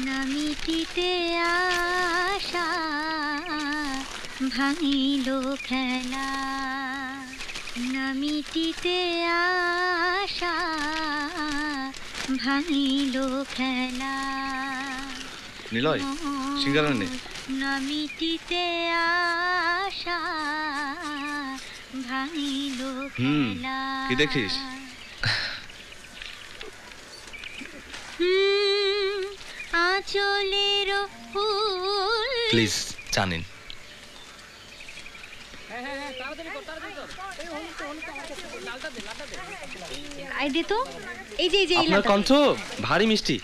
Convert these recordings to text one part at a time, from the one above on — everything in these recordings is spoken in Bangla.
নামিটিতে আশা ভাঙিল খেলা, নামিটিতে আশা ভাঙিল খেলা। নিলয় সিঙ্গারা নে। নামিটিতে আশা ভাঙিল খেলা। কি দেখিস? আঁচলের ফুল। প্লিজ জানেন আই দে তো। এই যে আপনার কণ্ঠ ভারী মিষ্টি।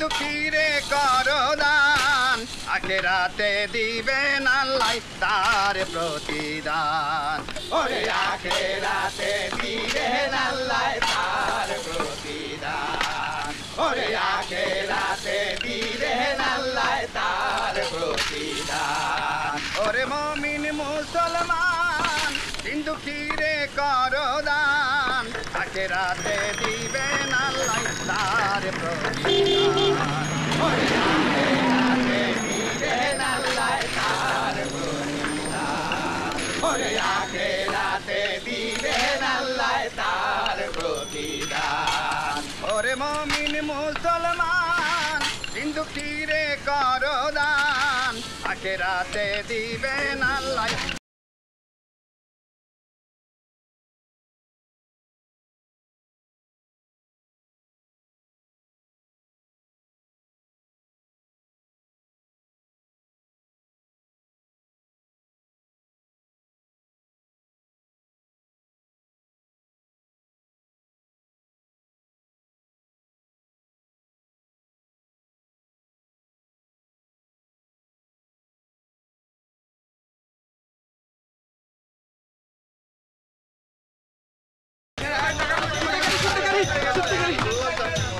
দুঃখীরে করদান, আখেরাতে দিবেন আল্লাহ তার প্রতিদান। ওরে আখেরাতে দিবেন আল্লাহ তার প্রতিদান। ওরে আখেরাতে দিবেন আল্লাহ তার প্রতিদান। ওরে মুমিন মুসলমান দুঃখীরে করদান, আখেরাতে দিবেন আল্লাহ তার প্রতিদান। ওরে আখেরাতে দিবেন আল্লাহ তার প্রতিদান। ওরে আখেরাতে দিবেন আল্লাহ তার প্রতিদান। ওরে মুমিন মুসলমান দুঃখীরে করদান, আখেরাতে দিবেন আল্লাহ।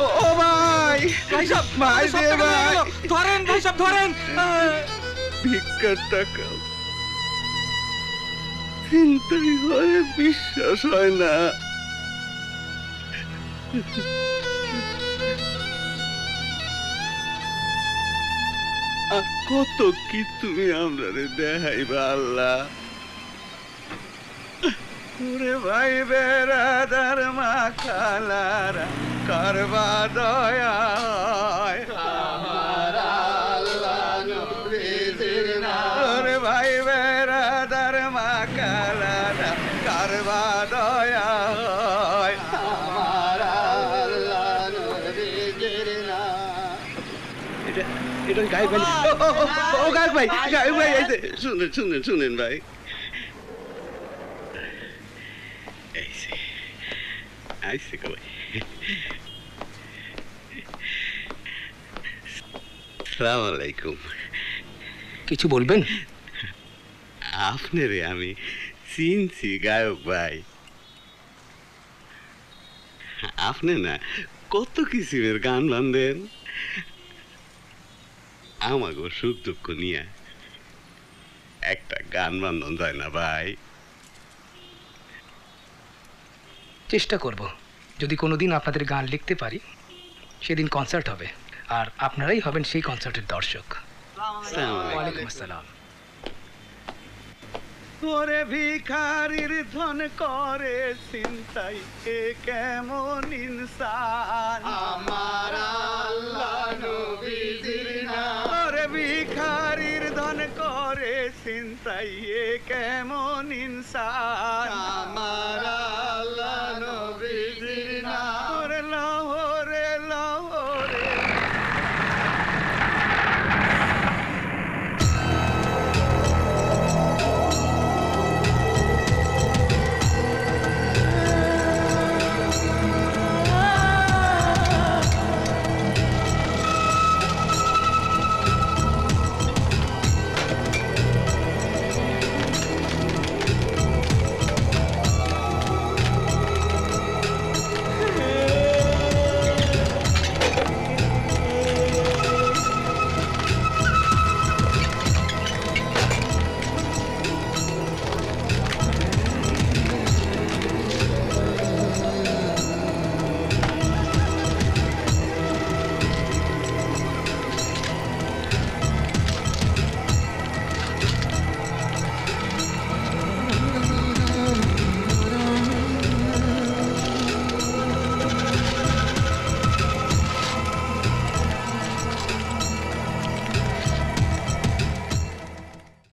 ও ভাই, ভাই সাহেব, ভাই ভাই ধরেন, ভাই সাহেব ধরেন। ভিক্ষার টাকা চিন্তাই হয়, বিশ্বাস হয় না। আর কত কি তুমি আমরা দেখাইবা আল্লাহ। ওরে ভাই বেড়াদার মা খালারা করবা দয়া, ওরে ভাই বেড়াদার মা খালারা করবা দয়া। এটা গায়ক ভাই, ও গায়ক ভাই, গায়ক ভাই শুনেন শুনেন শুনেন ভাই। আসসালামু আলাইকুম। কিছু বলবেন? আপনারে আমি চিনছি গায়ক ভাই। আপনি না কত কিসিমের গান বান্ধেন, আমাকে সুখ দুঃখ নিয়ে একটা গান বান্ধন যায় না ভাই? চেষ্টা করব, যদি কোনোদিন আপনাদের গান লিখতে পারি সেদিন কনসার্ট হবে, আর আপনারাই হবেন সেই কনসার্টের দর্শক। ওয়ালাইকুম আসসালাম। ওরে ভিখারির ধন করে চিন্তাই এ কেমন ইনসান আমার আল্লাহ নবীজির নাম ওরে ভিখারির ধন করে চিন্তাই এ কেমন ইনসান আমার আল্লাহ নবীজির নাম